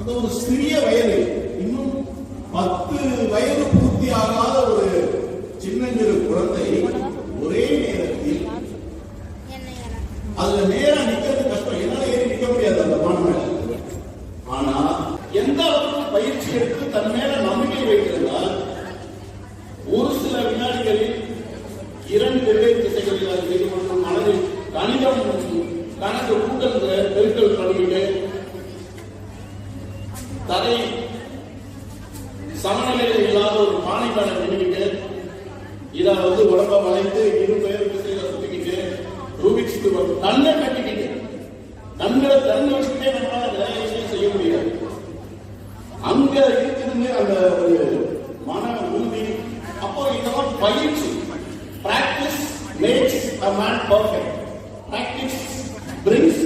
அந்த ஒரு சிறிய வயது, இன்னும் 10 வயது பூர்த்தி ஆகாத ஒரு சின்னஞ்சிறு குழந்தை ஒரே நேரத்தில் அதுல நேரா நிக்கிறது கஷ்டம். என்னால ஏறி நிக்க முடியாது அந்த பானை மேல. ஆனா எந்த அளவுக்கு பயிற்சி எடுத்து தன் மேல நம்பிக்கை வைத்திருந்தால் ஒரு சில வினாடிகளில் 2 வெவ்வேறு திசைகளில் அது செய்து கொண்டு மனதில் கணிதம் கணக்கு கூட்டல் பெருக்கல் பண்ணிக்கிட்டு தரை சமநிலையில் இல்லாத ஒரு பானைக்கான நின்றுக்கிட்டு இதை உடம்ப வளைத்து 2 பேர் திசையில சுத்திக்கிட்டு ரூபிக்ஸ் கண்ணை கட்டிக்கிட்டு கண்களை திறந்து வச்சுக்கிட்டே நம்மளால நிறைய விஷயம் செய்ய முடியாது. அங்க இருக்குதுன்னு அந்த ஒரு மன உறுதி. அப்போ இதெல்லாம் பயிற்சி. Practice makes a man perfect. Practice brings